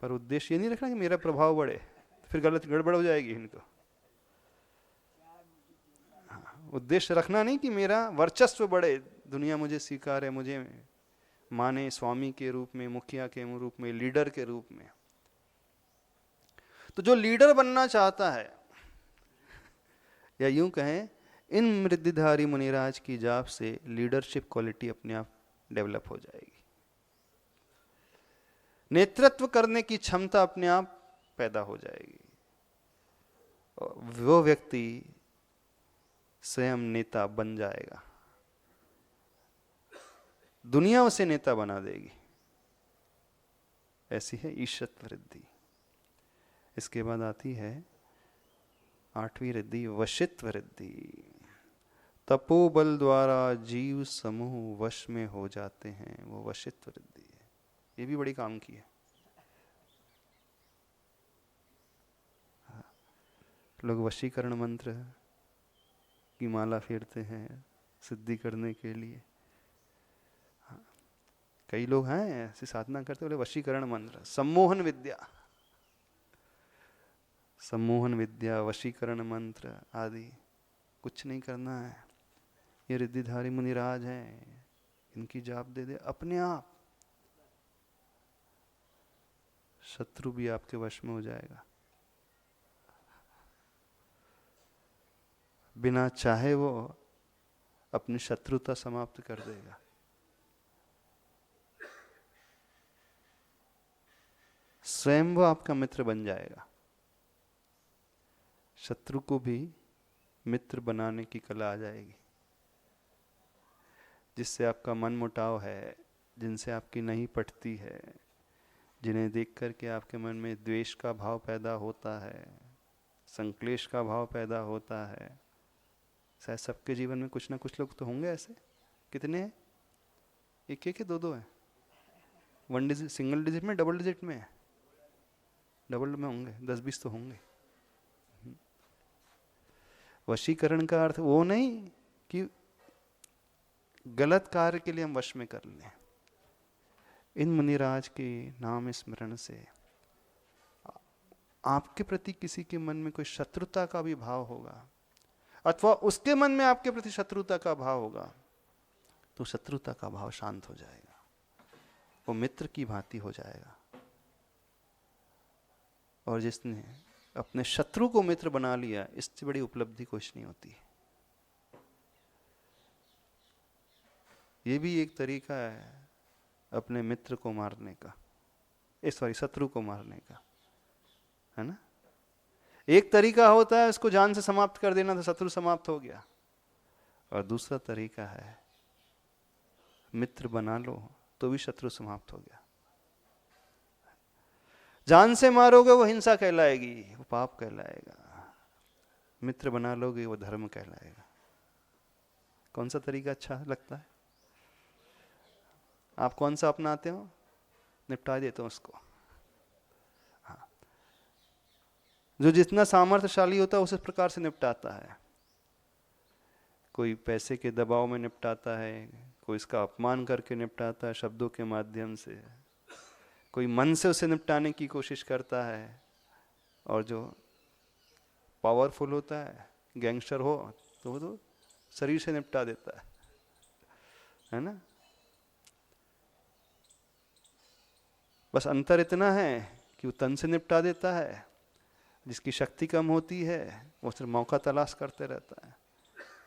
पर उद्देश्य ये नहीं रखना कि मेरा प्रभाव बढ़े, फिर गलत गड़बड़ हो जाएगी इनको। उद्देश्य रखना नहीं कि मेरा वर्चस्व बढ़े, दुनिया मुझे स्वीकारे, मुझे माने स्वामी के रूप में, मुखिया के रूप में, लीडर के रूप में। तो जो लीडर बनना चाहता है, या यूं कहें इन रिद्धिधारी मुनिराज की जाप से लीडरशिप क्वालिटी अपने आप डेवलप हो जाएगी। नेतृत्व करने की क्षमता अपने आप पैदा हो जाएगी। वो व्यक्ति स्वयं नेता बन जाएगा, दुनिया उसे नेता बना देगी। ऐसी है ईशत्व रिद्धि। इसके बाद आती है 8वीं रिद्धि, वशित्व रिद्धि। तपोबल द्वारा जीव समूह वश में हो जाते हैं, वो वशित्व रिद्धि है। ये भी बड़ी काम की है। लोग वशीकरण मंत्र की माला फेरते हैं सिद्धि करने के लिए। कई लोग हैं ऐसी साधना करते बोले वशीकरण मंत्र, सम्मोहन विद्या, सम्मोहन विद्या, वशीकरण मंत्र आदि कुछ नहीं करना है। ये रिद्धिधारी मुनिराज हैं, इनकी जाप दे दे, अपने आप शत्रु भी आपके वश में हो जाएगा। बिना चाहे वो अपनी शत्रुता समाप्त कर देगा। स्वयं वो आपका मित्र बन जाएगा। शत्रु को भी मित्र बनाने की कला आ जाएगी। जिससे आपका मन मुटाव है, जिनसे आपकी नहीं पटती है, जिन्हें देख कर के आपके मन में द्वेष का भाव पैदा होता है, संक्लेश का भाव पैदा होता है। शायद सबके जीवन में कुछ ना कुछ लोग तो होंगे ऐसे। कितने हैं? एक एक है, दो दो है? वन डिजिट, सिंगल डिजिट में, डबल डिजिट में? डबल में होंगे, 10-20 तो होंगे। वशीकरण का अर्थ वो नहीं कि गलत कार्य के लिए हम वश में कर लें। इन मुनिराज के नाम स्मरण से आपके प्रति किसी के मन में कोई शत्रुता का भी भाव होगा, अथवा उसके मन में आपके प्रति शत्रुता का भाव होगा, तो शत्रुता का भाव शांत हो जाएगा, वो मित्र की भांति हो जाएगा। और जिसने अपने शत्रु को मित्र बना लिया, इससे बड़ी उपलब्धि कुछ नहीं होती। ये भी एक तरीका है अपने मित्र को मारने का, शत्रु को मारने का, है ना। एक तरीका होता है उसको जान से समाप्त कर देना, तो शत्रु समाप्त हो गया। और दूसरा तरीका है मित्र बना लो तो भी शत्रु समाप्त हो गया। जान से मारोगे वो हिंसा कहलाएगी, वो पाप कहलाएगा। मित्र बना लोगे वो धर्म कहलाएगा। कौन सा तरीका अच्छा लगता है? आप कौन सा अपनाते हो? निपटा देते हो उसको। हाँ, जो जितना सामर्थ्यशाली होता है उस प्रकार से निपटाता है। कोई पैसे के दबाव में निपटाता है, कोई इसका अपमान करके निपटाता है शब्दों के माध्यम से, कोई मन से उसे निपटाने की कोशिश करता है, और जो पावरफुल होता है, गैंगस्टर हो तो वो तो शरीर से निपटा देता है ना। बस अंतर इतना है कि वो तन से निपटा देता है, जिसकी शक्ति कम होती है वो सिर्फ मौका तलाश करते रहता है।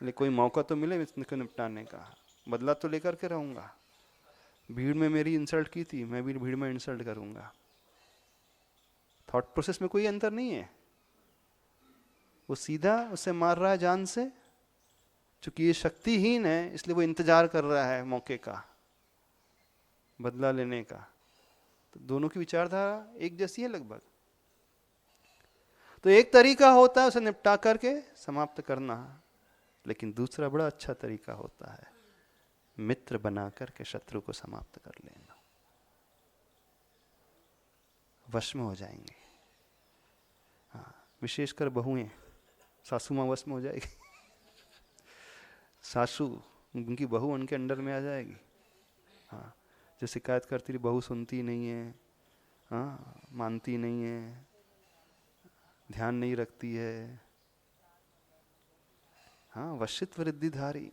लेकिन कोई मौका तो मिले इसको निपटाने का, बदला तो लेकर के रहूंगा। भीड़ में मेरी इंसल्ट की थी, मैं भी भीड़ में इंसल्ट करूंगा। थॉट प्रोसेस में कोई अंतर नहीं है, वो सीधा उसे मार रहा है जान से। चूंकि ये शक्तिहीन है इसलिए वो इंतजार कर रहा है मौके का, बदला लेने का। तो दोनों की विचारधारा एक जैसी है लगभग। तो एक तरीका होता है उसे निपटा करके समाप्त करना, लेकिन दूसरा बड़ा अच्छा तरीका होता है मित्र बना करके शत्रु को समाप्त कर लेना। वश में हो जाएंगे। हाँ, विशेषकर बहुएं, सासू माँ वश में हो जाएगी। सासू, उनकी बहू उनके अंडर में आ जाएगी। हाँ, जो शिकायत करती रही, बहू सुनती नहीं है, हाँ, मानती नहीं है, ध्यान नहीं रखती है। हाँ, वशित वृद्धिधारी।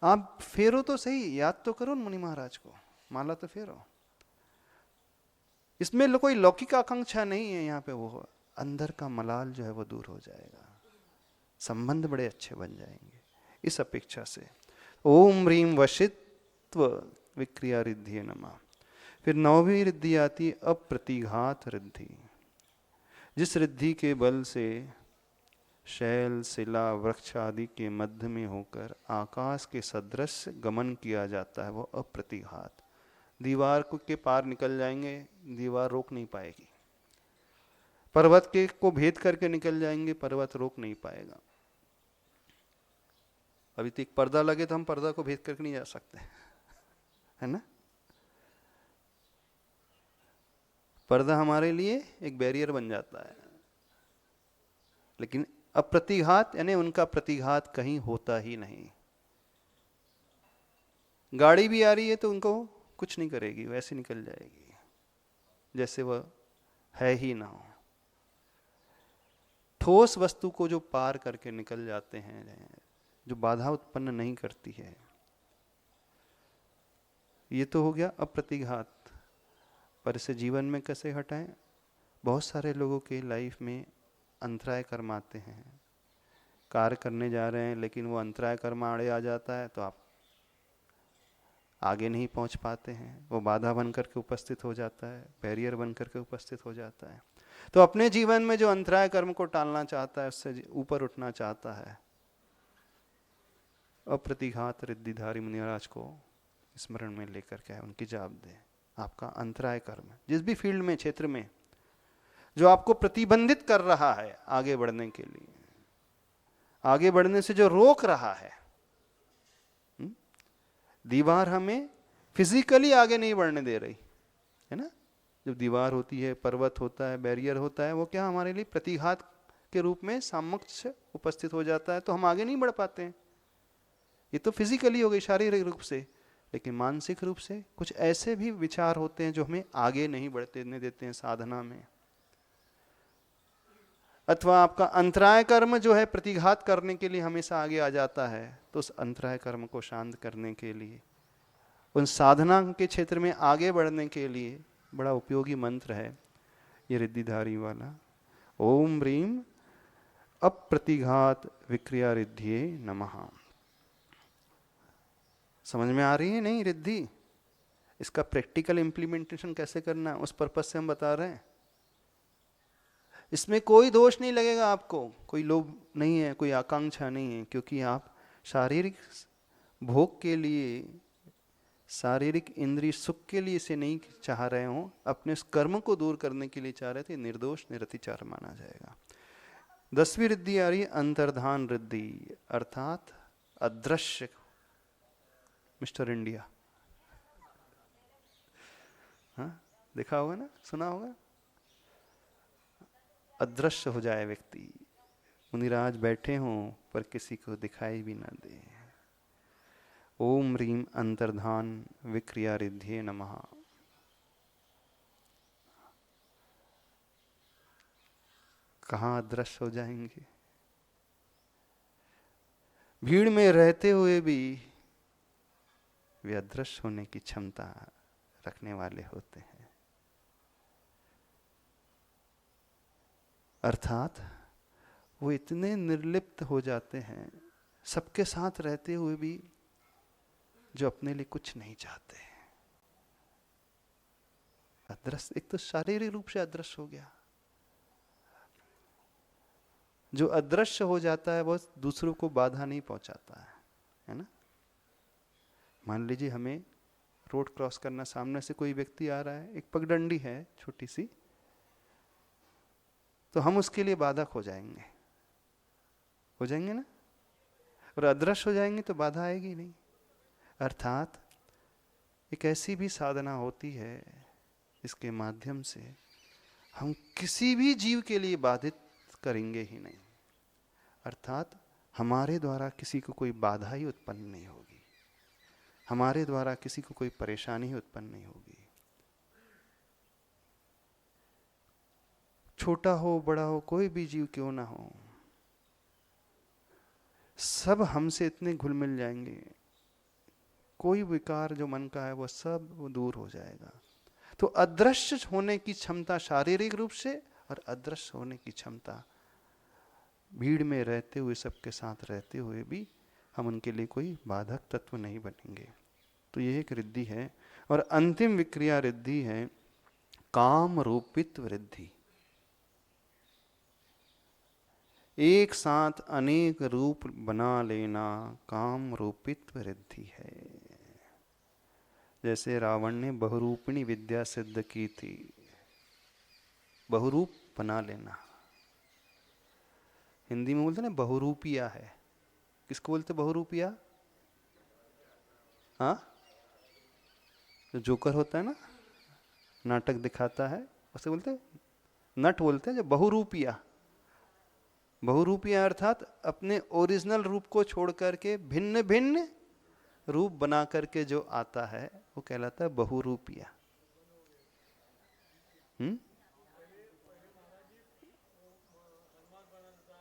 आप फेरो तो सही, याद तो करो मुनि महाराज को, माला तो फेरो। इसमें कोई लौकिक आकांक्षा नहीं है यहाँ पे। वो अंदर का मलाल जो है वो दूर हो जाएगा, संबंध बड़े अच्छे बन जाएंगे इस अपेक्षा से। ओम ह्रीम वशित्व विक्रिया रिद्धि नमः। फिर 9वीं रिद्धि आती अप्रतिघात रिद्धि, जिस रिद्धि के बल से शैल, शिला, वृक्ष आदि के मध्य में होकर आकाश के सदृश गमन किया जाता है, वो अप्रतिघात। दीवार के पार निकल जाएंगे, दीवार रोक नहीं पाएगी। पर्वत के को भेद करके निकल जाएंगे, पर्वत रोक नहीं पाएगा। अभी तो एक पर्दा लगे तो हम पर्दा को भेद करके नहीं जा सकते, है ना। पर्दा हमारे लिए एक बैरियर बन जाता है। लेकिन अप्रतिघात यानी उनका प्रतिघात कहीं होता ही नहीं। गाड़ी भी आ रही है तो उनको कुछ नहीं करेगी, वैसे निकल जाएगी जैसे वह है ही ना हो। ठोस वस्तु को जो पार करके निकल जाते हैं, जो बाधा उत्पन्न नहीं करती है, ये तो हो गया अप्रतिघात। पर इसे जीवन में कैसे हटाएं? बहुत सारे लोगों के लाइफ में अंतराय कर्म आते हैं। कार्य करने जा रहे हैं लेकिन वो अंतराय कर्म आड़े आ जाता है तो आप आगे नहीं पहुंच पाते हैं। वो बाधा बन करके उपस्थित हो जाता है, बैरियर बन करके उपस्थित हो जाता है। तो अपने जीवन में जो अंतराय कर्म को टालना चाहता है, उससे ऊपर उठना चाहता है, अप्रतिघात रिद्धिधारी मुनि महाराज को स्मरण में लेकर के उनकी जाप दे। आपका अंतराय कर्म जिस भी फील्ड में, क्षेत्र में जो आपको प्रतिबंधित कर रहा है आगे बढ़ने के लिए, आगे बढ़ने से जो रोक रहा है, दीवार हमें फिजिकली आगे नहीं बढ़ने दे रही है ना। जब दीवार होती है, पर्वत होता है, बैरियर होता है, वो क्या हमारे लिए प्रतिघात के रूप में सामक्ष उपस्थित हो जाता है, तो हम आगे नहीं बढ़ पाते हैं। ये तो फिजिकली हो गई, शारीरिक रूप से। लेकिन मानसिक रूप से कुछ ऐसे भी विचार होते हैं जो हमें आगे नहीं बढ़ते देते हैं साधना में। अथवा आपका अंतराय कर्म जो है प्रतिघात करने के लिए हमेशा आगे आ जाता है, तो उस अंतराय कर्म को शांत करने के लिए, उन साधना के क्षेत्र में आगे बढ़ने के लिए बड़ा उपयोगी मंत्र है ये रिद्धिधारी वाला। ओम ह्रीम अप्रतिघात विक्रिया रिद्धिये नमः। समझ में आ रही है नहीं रिद्धि? इसका प्रैक्टिकल इंप्लीमेंटेशन कैसे करना है उस पर्पस से हम बता रहे हैं। इसमें कोई दोष नहीं लगेगा आपको, कोई लोभ नहीं है, कोई आकांक्षा नहीं है, क्योंकि आप शारीरिक भोग के लिए, शारीरिक इंद्रिय सुख के लिए इसे नहीं चाह रहे हो, अपने उस कर्म को दूर करने के लिए चाह रहे थे। निर्दोष निरतिचार माना जाएगा। 10वीं रिद्धि आ रही है अंतर्धान रिद्धि, अर्थात अदृश्य। मिस्टर इंडिया, हाँ देखा होगा ना, सुना होगा। अदृश्य हो जाए व्यक्ति, मुनिराज बैठे हों पर किसी को दिखाई भी ना दे। ओम ह्रीम अंतर्धान विक्रिया रिद्धि नमः। कहाँ अदृश्य हो जाएंगे? भीड़ में रहते हुए भी वे अदृश्य होने की क्षमता रखने वाले होते हैं। अर्थात वो इतने निर्लिप्त हो जाते हैं, सबके साथ रहते हुए भी जो अपने लिए कुछ नहीं चाहते। अदृश्य, एक तो शारीरिक रूप से अदृश्य हो गया। जो अदृश्य हो जाता है वो दूसरों को बाधा नहीं पहुंचाता है ना। मान लीजिए हमें रोड क्रॉस करना, सामने से कोई व्यक्ति आ रहा है, एक पगडंडी है छोटी सी, तो हम उसके लिए बाधक हो जाएंगे ना। और अदृश्य हो जाएंगे तो बाधा आएगी नहीं। अर्थात एक ऐसी भी साधना होती है इसके माध्यम से हम किसी भी जीव के लिए बाधित करेंगे ही नहीं। अर्थात हमारे द्वारा किसी को कोई बाधा ही उत्पन्न नहीं होगी, हमारे द्वारा किसी को कोई परेशानी ही उत्पन्न नहीं होगी। छोटा हो बड़ा हो, कोई भी जीव क्यों ना हो, सब हमसे इतने घुल मिल जाएंगे, कोई विकार जो मन का है वो सब वो दूर हो जाएगा। तो अदृश्य होने की क्षमता शारीरिक रूप से और अदृश्य होने की क्षमता भीड़ में रहते हुए, सबके साथ रहते हुए भी हम उनके लिए कोई बाधक तत्व नहीं बनेंगे। तो ये एक रिद्धि है। और अंतिम विक्रिया रिद्धि है काम रूपित्व रिद्धि। एक साथ अनेक रूप बना लेना काम रूपित्व रिद्धि है। जैसे रावण ने बहुरूपिणी विद्या सिद्ध की थी, बहुरूप बना लेना। हिंदी में बोलते ना बहुरूपिया है, किसको बोलते बहुरूपिया? हाँ, जो जोकर होता है ना, नाटक दिखाता है, उसे बोलते नट बोलते हैं। जो बहुरूपिया, बहुरूपिया अर्थात अपने ओरिजिनल रूप को छोड़ करके भिन्न भिन्न रूप बना करके जो आता है वो कहलाता है बहुरूपिया।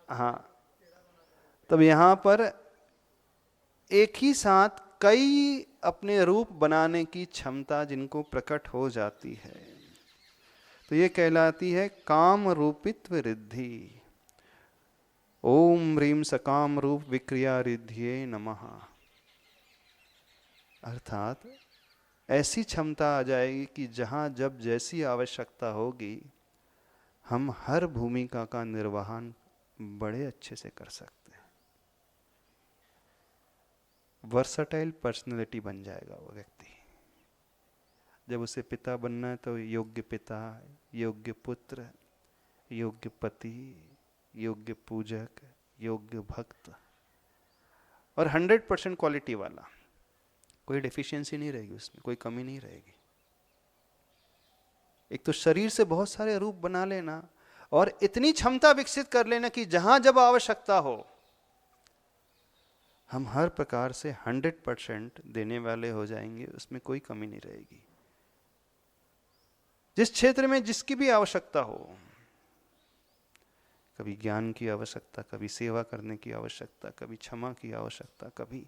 हाँ, तब यहां पर एक ही साथ कई अपने रूप बनाने की क्षमता जिनको प्रकट हो जाती है, तो ये कहलाती है काम रूपित्व रिद्धि। ओम ह्रीम सकाम रूप विक्रिया रिद्धिये नमः। अर्थात ऐसी क्षमता आ जाएगी कि जहां जब जैसी आवश्यकता होगी हम हर भूमिका का निर्वहन बड़े अच्छे से कर सकते हैं। वर्सटाइल पर्सनैलिटी बन जाएगा वो व्यक्ति। जब उसे पिता बनना है तो योग्य पिता, योग्य पुत्र, योग्य पति, योग्य पूजक, योग्य भक्त और 100% क्वालिटी वाला। कोई डेफिशिएंसी नहीं रहेगी उसमें, कोई कमी नहीं रहेगी। एक तो शरीर से बहुत सारे रूप बना लेना और इतनी क्षमता विकसित कर लेना कि जहां जब आवश्यकता हो हम हर प्रकार से 100% देने वाले हो जाएंगे, उसमें कोई कमी नहीं रहेगी। जिस क्षेत्र में जिसकी भी आवश्यकता हो, कभी ज्ञान की आवश्यकता, कभी सेवा करने की आवश्यकता, कभी क्षमा की आवश्यकता, कभी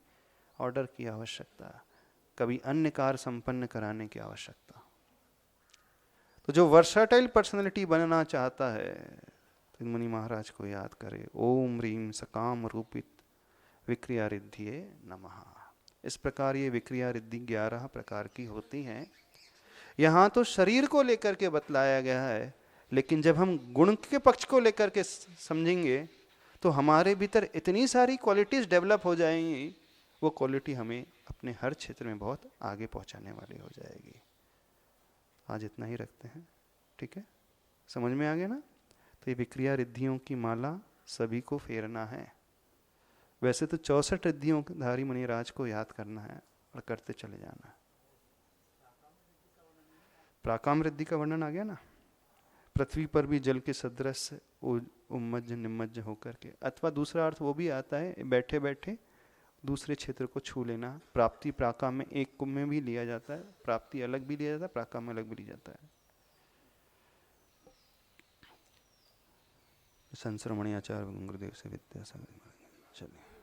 ऑर्डर की आवश्यकता, कभी अन्य कार्य संपन्न कराने की आवश्यकता। तो जो वर्सटाइल पर्सनैलिटी बनना चाहता है तो मुनि महाराज को याद करे, ओम ह्रीम सकाम रूपित विक्रिया रिद्धिये नमः। इस प्रकार ये विक्रिया रिद्धि 11 प्रकार की होती हैं। यहाँ तो शरीर को लेकर के बतलाया गया है, लेकिन जब हम गुण के पक्ष को लेकर के समझेंगे तो हमारे भीतर इतनी सारी क्वालिटीज डेवलप हो जाएंगी, वो क्वालिटी हमें अपने हर क्षेत्र में बहुत आगे पहुंचाने वाली हो जाएगी। आज इतना ही रखते हैं, ठीक है? समझ में आ गया ना? तो ये विक्रिया रिद्धियों की माला सभी को फेरना है। वैसे तो 64 रिद्धियों धारी मणिराज को याद करना है और करते चले जाना है। प्राकाम रिद्धि का वर्णन आ गया ना। पृथ्वी पर भी जल के सदृश उम्मज निमज्ज होकर के, अथवा दूसरा अर्थ वो भी आता है बैठे बैठे दूसरे क्षेत्र को छू लेना। प्राप्ति प्राकाम में एक कुंभ में भी लिया जाता है, प्राप्ति अलग भी लिया जाता है, प्राकाम में अलग भी लिया जाता है। संसरमणि आचार्य गुरुदेव से विद्या चलिए।